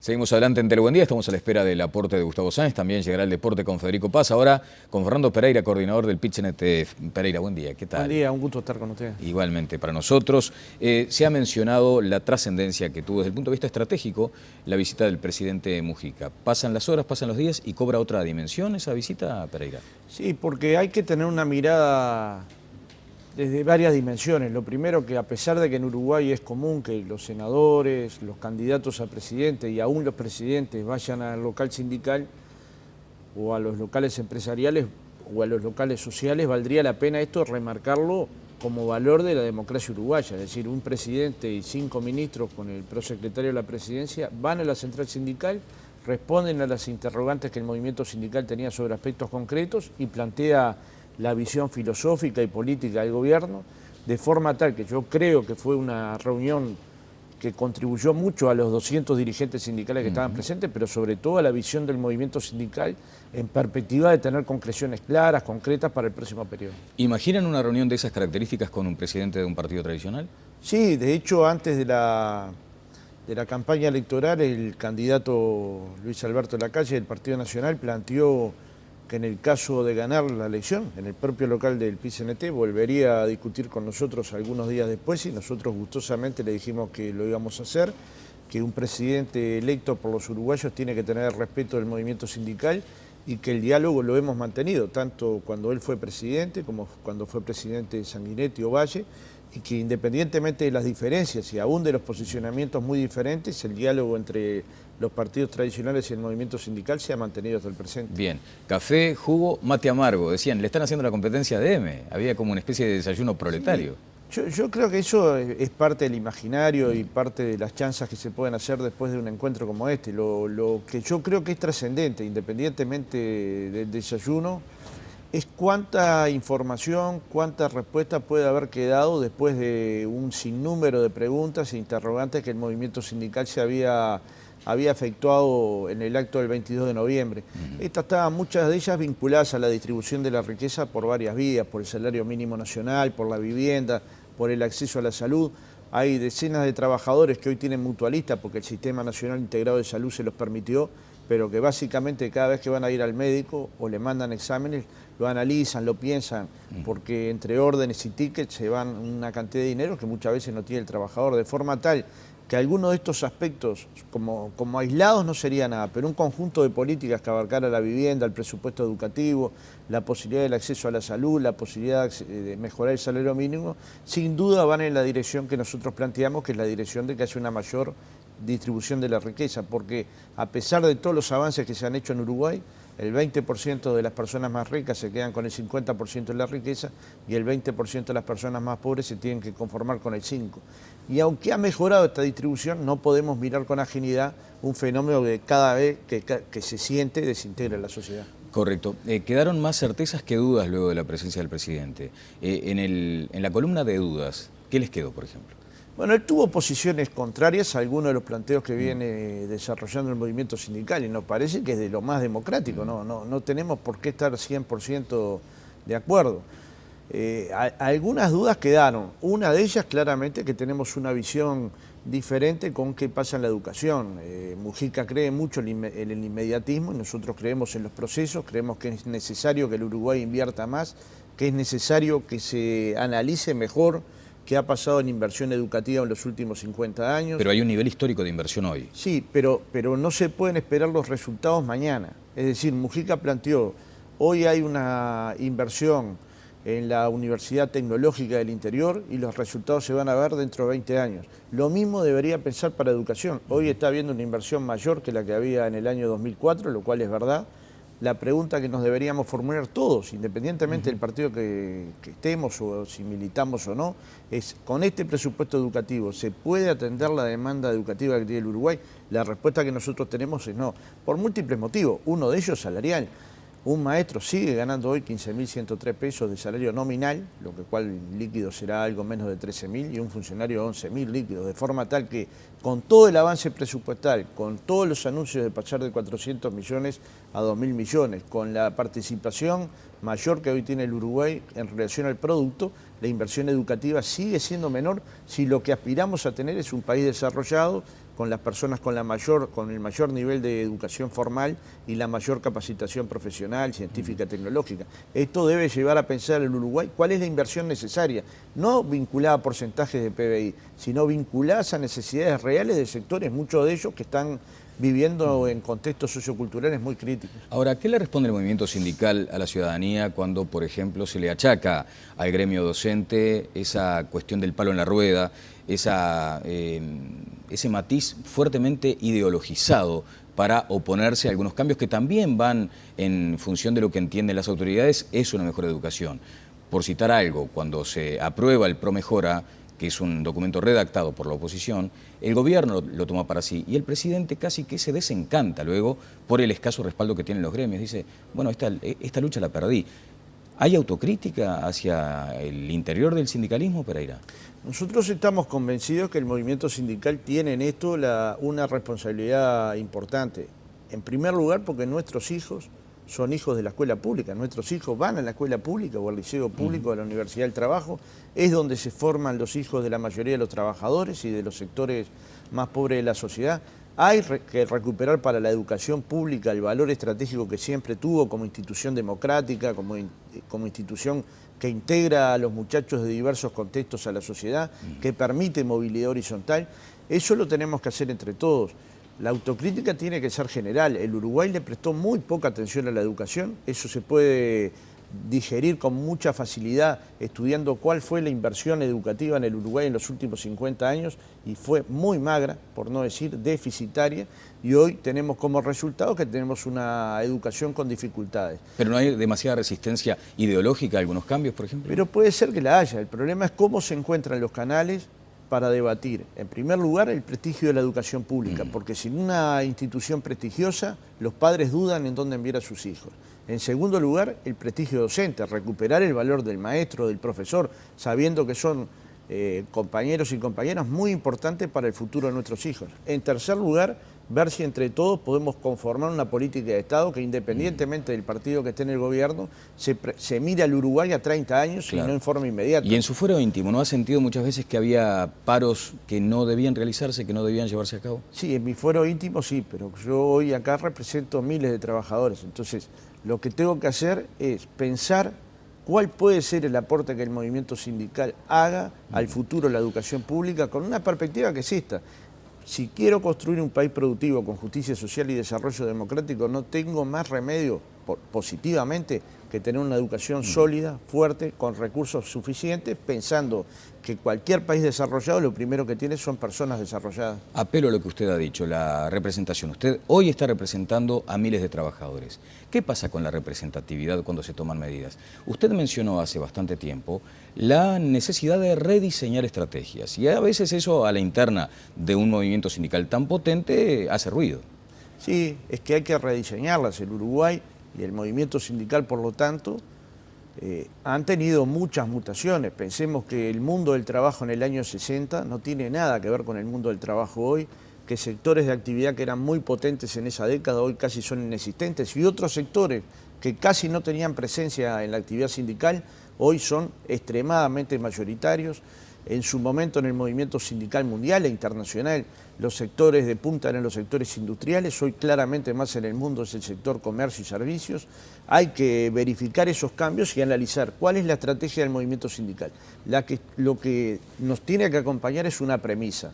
Seguimos adelante en Telebuendía, estamos a la espera del aporte de Gustavo Sáenz, también llegará el deporte con Federico Paz, ahora con Fernando Pereira, coordinador del PitchNet. Pereira, buen día, ¿qué tal? Buen día, un gusto estar con usted. Igualmente para nosotros. Se ha mencionado la trascendencia que tuvo desde el punto de vista estratégico la visita del presidente Mujica. Pasan las horas, pasan los días y cobra otra dimensión esa visita, Pereira. Sí, porque hay que tener una mirada desde varias dimensiones. Lo primero, que a pesar de que en Uruguay es común que los senadores, los candidatos a presidente y aún los presidentes vayan al local sindical o a los locales empresariales o a los locales sociales, valdría la pena esto remarcarlo como valor de la democracia uruguaya. Es decir, un presidente y 5 ministros con el prosecretario de la presidencia van a la central sindical, responden a las interrogantes que el movimiento sindical tenía sobre aspectos concretos y plantea la visión filosófica y política del gobierno, de forma tal que yo creo que fue una reunión que contribuyó mucho a los 200 dirigentes sindicales que estaban presentes, pero sobre todo a la visión del movimiento sindical en perspectiva de tener concreciones claras, concretas para el próximo periodo. ¿Imaginan una reunión de esas características con un presidente de un partido tradicional? Sí, de hecho antes de la campaña electoral el candidato Luis Alberto Lacalle del Partido Nacional planteó que en el caso de ganar la elección, en el propio local del PitchNet, volvería a discutir con nosotros algunos días después y nosotros gustosamente le dijimos que lo íbamos a hacer, que un presidente electo por los uruguayos tiene que tener respeto del movimiento sindical y que el diálogo lo hemos mantenido, tanto cuando él fue presidente como cuando fue presidente Sanguinetti o Valle, y que independientemente de las diferencias y aún de los posicionamientos muy diferentes, el diálogo entre los partidos tradicionales y el movimiento sindical se ha mantenido hasta el presente. Bien, café, jugo, mate amargo, decían, le están haciendo la competencia de M, había como una especie de desayuno proletario. Sí. Yo creo que eso es parte del imaginario y parte de las chanzas que se pueden hacer después de un encuentro como este. Lo que yo creo que es trascendente, independientemente del desayuno, es cuánta información, cuánta respuesta puede haber quedado después de un sinnúmero de preguntas e interrogantes que el movimiento sindical se había efectuado en el acto del 22 de noviembre. Estas estaban muchas de ellas vinculadas a la distribución de la riqueza por varias vías, por el salario mínimo nacional, por la vivienda, por el acceso a la salud. Hay decenas de trabajadores que hoy tienen mutualistas porque el Sistema Nacional Integrado de Salud se los permitió, pero que básicamente cada vez que van a ir al médico o le mandan exámenes, lo analizan, lo piensan, porque entre órdenes y tickets se van una cantidad de dinero que muchas veces no tiene el trabajador, de forma tal que algunos de estos aspectos, como aislados no sería nada, pero un conjunto de políticas que abarcara la vivienda, el presupuesto educativo, la posibilidad del acceso a la salud, la posibilidad de mejorar el salario mínimo, sin duda van en la dirección que nosotros planteamos, que es la dirección de que haya una mayor distribución de la riqueza, porque a pesar de todos los avances que se han hecho en Uruguay, el 20% de las personas más ricas se quedan con el 50% de la riqueza y el 20% de las personas más pobres se tienen que conformar con el 5%. Y aunque ha mejorado esta distribución, no podemos mirar con ajenidad un fenómeno que cada vez que se siente desintegra la sociedad. Correcto. Quedaron más certezas que dudas luego de la presencia del presidente. En la columna de dudas, ¿qué les quedó, por ejemplo? Bueno, él tuvo posiciones contrarias a algunos de los planteos que viene desarrollando el movimiento sindical y nos parece que es de lo más democrático, no tenemos por qué estar 100% de acuerdo. Algunas dudas quedaron, una de ellas claramente que tenemos una visión diferente con qué pasa en la educación. Mujica cree mucho en el inmediatismo y nosotros creemos en los procesos, creemos que es necesario que el Uruguay invierta más, que es necesario que se analice mejor qué ha pasado en inversión educativa en los últimos 50 años. Pero hay un nivel histórico de inversión hoy. Sí, pero no se pueden esperar los resultados mañana. Es decir, Mujica planteó, hoy hay una inversión en la Universidad Tecnológica del Interior y los resultados se van a ver dentro de 20 años. Lo mismo debería pensar para educación. Hoy está habiendo una inversión mayor que la que había en el año 2004, lo cual es verdad. La pregunta que nos deberíamos formular todos, independientemente del partido que estemos o si militamos o no, es con este presupuesto educativo, ¿se puede atender la demanda educativa que tiene el Uruguay? La respuesta que nosotros tenemos es no, por múltiples motivos, uno de ellos salarial. Un maestro sigue ganando hoy 15.103 pesos de salario nominal, lo cual líquido será algo menos de 13.000, y un funcionario 11.000 líquidos, de forma tal que con todo el avance presupuestal, con todos los anuncios de pasar de 400 millones a 2.000 millones, con la participación mayor que hoy tiene el Uruguay en relación al producto, la inversión educativa sigue siendo menor si lo que aspiramos a tener es un país desarrollado con las personas con el mayor nivel de educación formal y la mayor capacitación profesional, científica, tecnológica. Esto debe llevar a pensar en Uruguay cuál es la inversión necesaria, no vinculada a porcentajes de PBI, sino vinculada a necesidades reales de sectores, muchos de ellos que están viviendo en contextos socioculturales muy críticos. Ahora, ¿qué le responde el movimiento sindical a la ciudadanía cuando, por ejemplo, se le achaca al gremio docente esa cuestión del palo en la rueda, ese matiz fuertemente ideologizado para oponerse a algunos cambios que también van en función de lo que entienden las autoridades, es una mejor educación? Por citar algo, cuando se aprueba el ProMejora, que es un documento redactado por la oposición, el gobierno lo toma para sí y el presidente casi que se desencanta luego por el escaso respaldo que tienen los gremios. Dice, bueno, esta lucha la perdí. ¿Hay autocrítica hacia el interior del sindicalismo, Pereira? Nosotros estamos convencidos que el movimiento sindical tiene en esto una responsabilidad importante. En primer lugar, porque nuestros hijos son hijos de la escuela pública. Nuestros hijos van a la escuela pública o al liceo público, a la Universidad del Trabajo. Es donde se forman los hijos de la mayoría de los trabajadores y de los sectores más pobres de la sociedad. Hay que recuperar para la educación pública el valor estratégico que siempre tuvo como institución democrática, como institución que integra a los muchachos de diversos contextos a la sociedad, que permite movilidad horizontal. Eso lo tenemos que hacer entre todos. La autocrítica tiene que ser general. El Uruguay le prestó muy poca atención a la educación. Eso se puede digerir con mucha facilidad estudiando cuál fue la inversión educativa en el Uruguay en los últimos 50 años y fue muy magra, por no decir deficitaria, y hoy tenemos como resultado que tenemos una educación con dificultades. ¿Pero no hay demasiada resistencia ideológica a algunos cambios, por ejemplo? Pero puede ser que la haya. El problema es cómo se encuentran los canales para debatir, en primer lugar, el prestigio de la educación pública, porque sin una institución prestigiosa, los padres dudan en dónde enviar a sus hijos. En segundo lugar, el prestigio docente, recuperar el valor del maestro, del profesor, sabiendo que son compañeros y compañeras muy importantes para el futuro de nuestros hijos. En tercer lugar, ver si entre todos podemos conformar una política de Estado que, independientemente del partido que esté en el gobierno, se mire al Uruguay a 30 años, claro, y no en forma inmediata. Y en su fuero íntimo, ¿no ha sentido muchas veces que había paros que no debían realizarse, que no debían llevarse a cabo? Sí, en mi fuero íntimo sí, pero yo hoy acá represento miles de trabajadores. Entonces, lo que tengo que hacer es pensar cuál puede ser el aporte que el movimiento sindical haga al futuro de la educación pública con una perspectiva que es esta. Si quiero construir un país productivo con justicia social y desarrollo democrático, no tengo más remedio positivamente que tener una educación sólida, fuerte, con recursos suficientes, pensando que cualquier país desarrollado lo primero que tiene son personas desarrolladas. Apelo a lo que usted ha dicho, la representación. Usted hoy está representando a miles de trabajadores. ¿Qué pasa con la representatividad cuando se toman medidas? Usted mencionó hace bastante tiempo la necesidad de rediseñar estrategias y a veces eso a la interna de un movimiento sindical tan potente hace ruido. Sí, es que hay que rediseñarlas. El Uruguay y el movimiento sindical, por lo tanto, han tenido muchas mutaciones. Pensemos que el mundo del trabajo en el año 60 no tiene nada que ver con el mundo del trabajo hoy, que sectores de actividad que eran muy potentes en esa década hoy casi son inexistentes, y otros sectores que casi no tenían presencia en la actividad sindical hoy son extremadamente mayoritarios. En su momento en el movimiento sindical mundial e internacional, los sectores de punta eran los sectores industriales, hoy claramente más en el mundo es el sector comercio y servicios. Hay que verificar esos cambios y analizar cuál es la estrategia del movimiento sindical. Lo que nos tiene que acompañar es una premisa.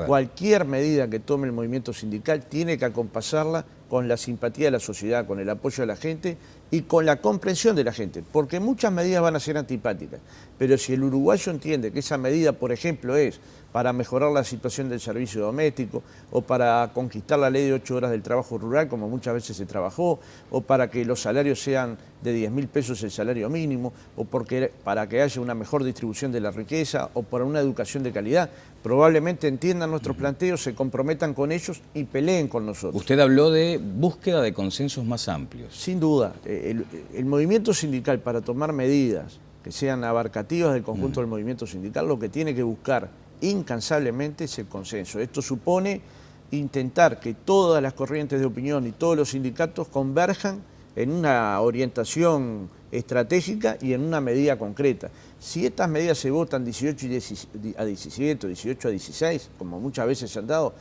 Cualquier medida que tome el movimiento sindical tiene que acompasarla con la simpatía de la sociedad, con el apoyo de la gente y con la comprensión de la gente, porque muchas medidas van a ser antipáticas, pero si el uruguayo entiende que esa medida, por ejemplo, es para mejorar la situación del servicio doméstico, o para conquistar la ley de 8 horas del trabajo rural, como muchas veces se trabajó, o para que los salarios sean de 10.000 pesos el salario mínimo, o para que haya una mejor distribución de la riqueza, o para una educación de calidad, probablemente entiendan nuestros planteos, se comprometan con ellos y peleen con nosotros. Usted habló de búsqueda de consensos más amplios. Sin duda, el movimiento sindical, para tomar medidas que sean abarcativas del conjunto del movimiento sindical, lo que tiene que buscar incansablemente es el consenso. Esto supone intentar que todas las corrientes de opinión y todos los sindicatos converjan en una orientación estratégica y en una medida concreta. Si estas medidas se votan 18 a 17 o 18 a 16, como muchas veces se han dado,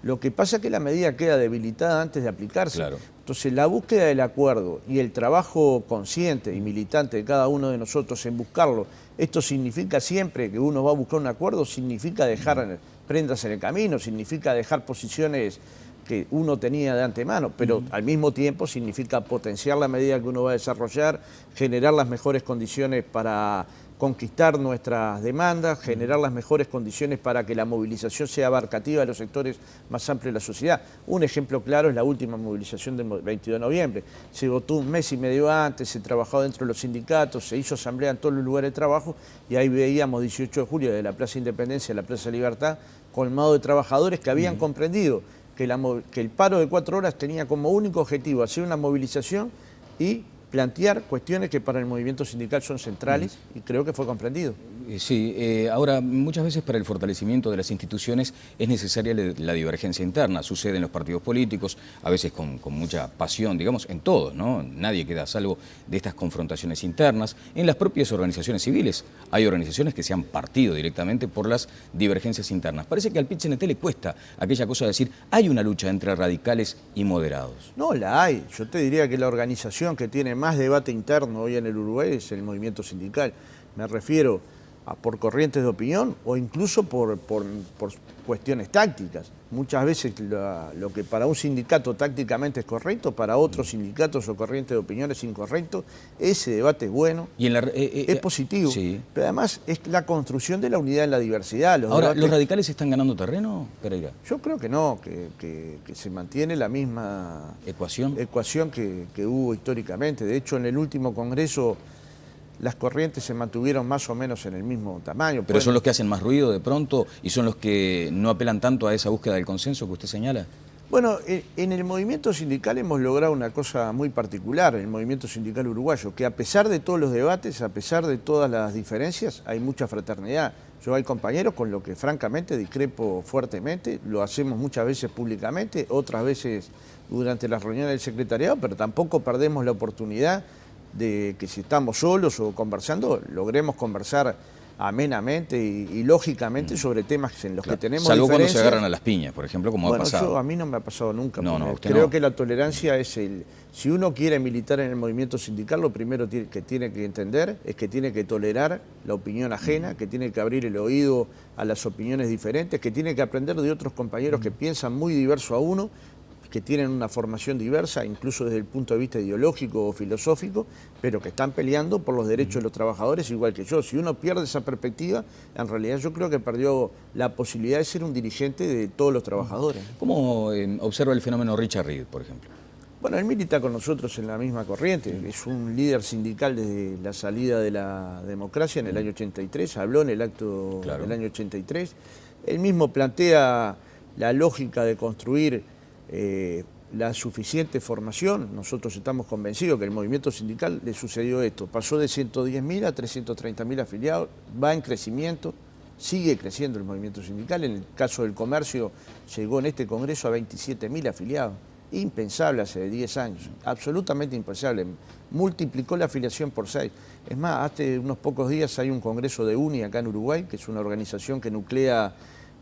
Lo que pasa es que la medida queda debilitada antes de aplicarse. Claro. Entonces, la búsqueda del acuerdo y el trabajo consciente y militante de cada uno de nosotros en buscarlo, esto significa siempre que uno va a buscar un acuerdo, significa dejar prendas en el camino, significa dejar posiciones que uno tenía de antemano, pero al mismo tiempo significa potenciar la medida que uno va a desarrollar, generar las mejores condiciones para conquistar nuestras demandas, generar las mejores condiciones para que la movilización sea abarcativa de los sectores más amplios de la sociedad. Un ejemplo claro es la última movilización del 22 de noviembre. Se votó un mes y medio antes, se trabajó dentro de los sindicatos, se hizo asamblea en todos los lugares de trabajo y ahí veíamos 18 de julio de la Plaza Independencia a la Plaza Libertad colmado de trabajadores que habían comprendido que el paro de 4 horas tenía como único objetivo hacer una movilización y plantear cuestiones que para el movimiento sindical son centrales y creo que fue comprendido. Sí, ahora muchas veces para el fortalecimiento de las instituciones es necesaria la divergencia interna. Sucede en los partidos políticos, a veces con mucha pasión, digamos, en todos, ¿no? Nadie queda a salvo de estas confrontaciones internas. En las propias organizaciones civiles hay organizaciones que se han partido directamente por las divergencias internas. Parece que al PIT-CNT le cuesta aquella cosa de decir, hay una lucha entre radicales y moderados. No, la hay. Yo te diría que la organización que tiene más debate interno hoy en el Uruguay es el movimiento sindical. Me refiero por corrientes de opinión o incluso por cuestiones tácticas. Muchas veces lo que para un sindicato tácticamente es correcto, para otros sindicatos o corrientes de opinión es incorrecto. Ese debate es bueno, y es positivo, sí. Pero además es la construcción de la unidad en la diversidad. ¿Los radicales están ganando terreno, Pereira? Yo creo que no, que se mantiene la misma ecuación que hubo históricamente. De hecho, en el último congreso las corrientes se mantuvieron más o menos en el mismo tamaño. ¿Pero son los que hacen más ruido de pronto y son los que no apelan tanto a esa búsqueda del consenso que usted señala? Bueno, en el movimiento sindical hemos logrado una cosa muy particular, en el movimiento sindical uruguayo, que a pesar de todos los debates, a pesar de todas las diferencias, hay mucha fraternidad. Yo hay compañeros con los que francamente discrepo fuertemente, lo hacemos muchas veces públicamente, otras veces durante las reuniones del secretariado, pero tampoco perdemos la oportunidad de que si estamos solos o conversando, logremos conversar amenamente y lógicamente sobre temas en los que tenemos Salvo diferencias. Cuando se agarran a las piñas, por ejemplo, como ha pasado. A mí no me ha pasado nunca. No, creo que la tolerancia es si uno quiere militar en el movimiento sindical, lo primero que tiene que entender es que tiene que tolerar la opinión ajena, que tiene que abrir el oído a las opiniones diferentes, que tiene que aprender de otros compañeros que piensan muy diverso a uno, que tienen una formación diversa, incluso desde el punto de vista ideológico o filosófico, pero que están peleando por los derechos de los trabajadores igual que yo. Si uno pierde esa perspectiva, en realidad yo creo que perdió la posibilidad de ser un dirigente de todos los trabajadores. ¿Cómo observa el fenómeno Richard Reed, por ejemplo? Bueno, él milita con nosotros en la misma corriente, es un líder sindical desde la salida de la democracia en el año 83, habló en el acto del año 83. Él mismo plantea la lógica de construir la suficiente formación. Nosotros estamos convencidos que el movimiento sindical le sucedió esto, pasó de 110.000 a 330.000 afiliados, va en crecimiento, sigue creciendo el movimiento sindical. En el caso del comercio llegó en este congreso a 27.000 afiliados, impensable hace 10 años, absolutamente impensable, multiplicó la afiliación por 6. Es más, hace unos pocos días hay un congreso de UNI acá en Uruguay, que es una organización que nuclea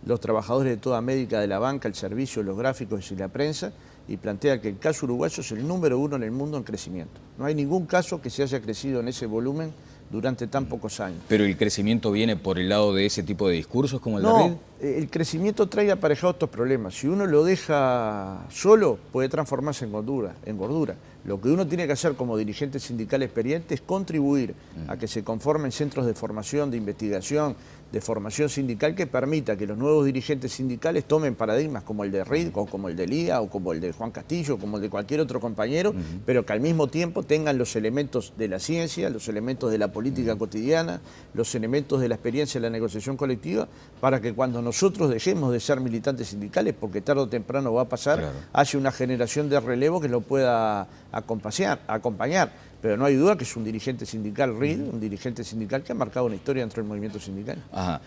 los trabajadores de toda América, de la banca, el servicio, los gráficos y la prensa, y plantea que el caso uruguayo es el número 1 en el mundo en crecimiento. No hay ningún caso que se haya crecido en ese volumen durante tan pocos años. ¿Pero el crecimiento viene por el lado de ese tipo de discursos como el de Reed? No, el crecimiento trae aparejados estos problemas. Si uno lo deja solo, puede transformarse en gordura. Lo que uno tiene que hacer como dirigente sindical experiente es contribuir a que se conformen centros de formación, de investigación, de formación sindical que permita que los nuevos dirigentes sindicales tomen paradigmas como el de Reed, o como el de Lía, o como el de Juan Castillo, como el de cualquier otro compañero, pero que al mismo tiempo tengan los elementos de la ciencia, los elementos de la política cotidiana, los elementos de la experiencia de la negociación colectiva, para que cuando nosotros dejemos de ser militantes sindicales, porque tarde o temprano va a pasar, haya una generación de relevo que lo pueda acompañar. Pero no hay duda que es un dirigente sindical Reed, un dirigente sindical que ha marcado una historia dentro del movimiento sindical. Ajá.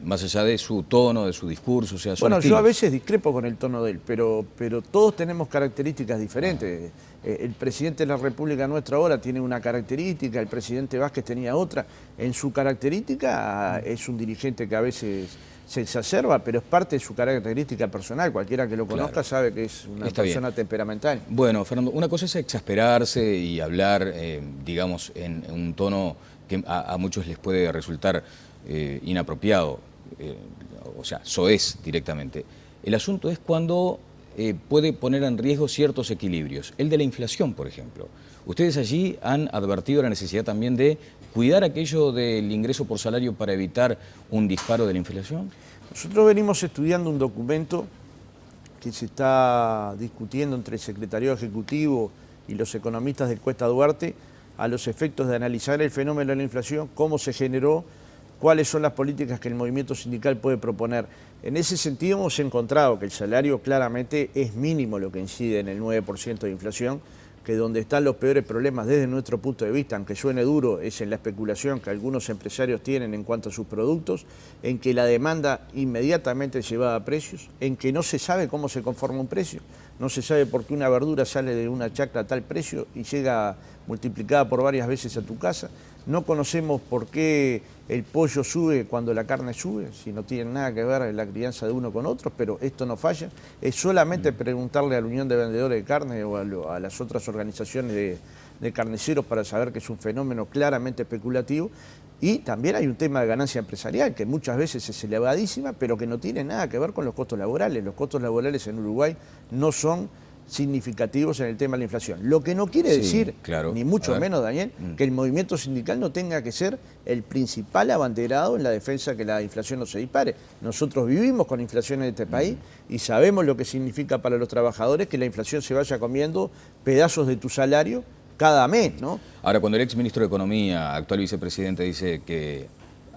Más allá de su tono, de su discurso, o sea, bueno, yo a veces discrepo con el tono de él, pero todos tenemos características diferentes. El presidente de la República nuestra ahora tiene una característica, el presidente Vázquez tenía otra. En su característica es un dirigente que a veces se exacerba, pero es parte de su característica personal. Cualquiera que lo conozca sabe que es una persona temperamental. Bueno, Fernando, una cosa es exasperarse y hablar, digamos, en un tono que a muchos les puede resultar inapropiado, o sea, soez directamente. El asunto es cuando puede poner en riesgo ciertos equilibrios. El de la inflación, por ejemplo. Ustedes allí han advertido la necesidad también de cuidar aquello del ingreso por salario para evitar un disparo de la inflación. Nosotros venimos estudiando un documento que se está discutiendo entre el Secretariado Ejecutivo y los economistas del Cuesta Duarte a los efectos de analizar el fenómeno de la inflación, cómo se generó, cuáles son las políticas que el movimiento sindical puede proponer. En ese sentido hemos encontrado que el salario claramente es mínimo lo que incide en el 9% de inflación, que donde están los peores problemas desde nuestro punto de vista, aunque suene duro, es en la especulación que algunos empresarios tienen en cuanto a sus productos, en que la demanda inmediatamente es llevada a precios, en que no se sabe cómo se conforma un precio, no se sabe por qué una verdura sale de una chacra a tal precio y llega multiplicada por varias veces a tu casa. No conocemos por qué el pollo sube cuando la carne sube, si no tiene nada que ver la crianza de uno con otro, pero esto no falla. Es solamente preguntarle a la Unión de Vendedores de Carne o a las otras organizaciones de carniceros para saber que es un fenómeno claramente especulativo. Y también hay un tema de ganancia empresarial, que muchas veces es elevadísima, pero que no tiene nada que ver con los costos laborales. Los costos laborales en Uruguay no son significativos en el tema de la inflación. Lo que no quiere decir, ni mucho menos, Daniel, que el movimiento sindical no tenga que ser el principal abanderado en la defensa que la inflación no se dispare. Nosotros vivimos con inflación en este país y sabemos lo que significa para los trabajadores que la inflación se vaya comiendo pedazos de tu salario cada mes, ¿no? Ahora, cuando el ex ministro de Economía, actual vicepresidente, dice que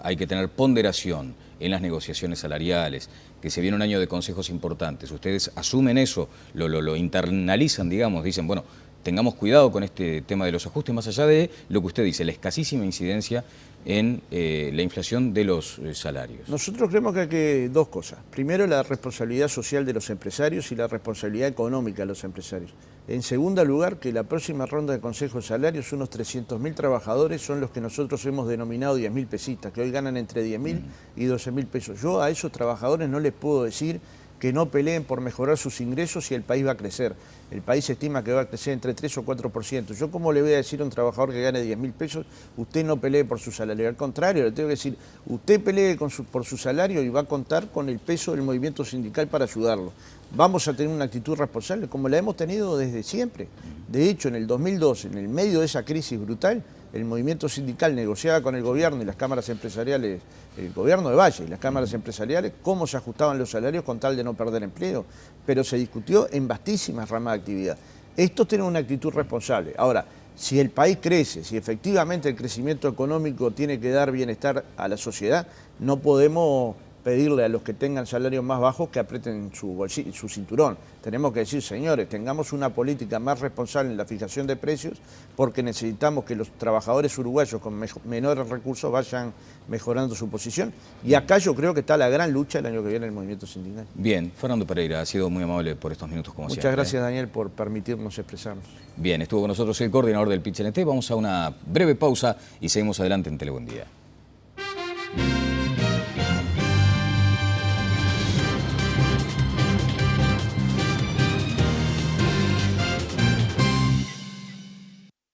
hay que tener ponderación en las negociaciones salariales, que se viene un año de consejos importantes, ¿ustedes asumen eso, lo internalizan, digamos, dicen, bueno, tengamos cuidado con este tema de los ajustes, más allá de lo que usted dice, la escasísima incidencia en la inflación de los salarios? Nosotros creemos que hay que dos cosas. Primero, la responsabilidad social de los empresarios y la responsabilidad económica de los empresarios. En segundo lugar, que la próxima ronda de consejos de salarios, unos 300.000 trabajadores son los que nosotros hemos denominado 10.000 pesistas, que hoy ganan entre 10.000 y 12.000 pesos. Yo a esos trabajadores no les puedo decir que no peleen por mejorar sus ingresos y el país va a crecer. El país estima que va a crecer entre 3 o 4%. Yo, ¿cómo le voy a decir a un trabajador que gane 10.000 pesos, usted no pelee por su salario? Al contrario, le tengo que decir, usted pelee por su salario y va a contar con el peso del movimiento sindical para ayudarlo. Vamos a tener una actitud responsable, como la hemos tenido desde siempre. De hecho, en el 2012, en el medio de esa crisis brutal, el movimiento sindical negociaba con el gobierno y las cámaras empresariales, el gobierno de Valle y las cámaras empresariales, cómo se ajustaban los salarios con tal de no perder empleo, pero se discutió en vastísimas ramas de actividad. Estos tienen una actitud responsable. Ahora, si el país crece, si efectivamente el crecimiento económico tiene que dar bienestar a la sociedad, no podemos pedirle a los que tengan salarios más bajos que aprieten su cinturón. Tenemos que decir, señores, tengamos una política más responsable en la fijación de precios porque necesitamos que los trabajadores uruguayos con menores recursos vayan mejorando su posición. Y acá yo creo que está la gran lucha el año que viene del movimiento sindical. Bien, Fernando Pereira, ha sido muy amable por estos minutos como siempre. Muchas gracias, Daniel, por permitirnos expresarnos. Bien, estuvo con nosotros el coordinador del PIT-CNT. Vamos a una breve pausa y seguimos adelante en Telebuen Día.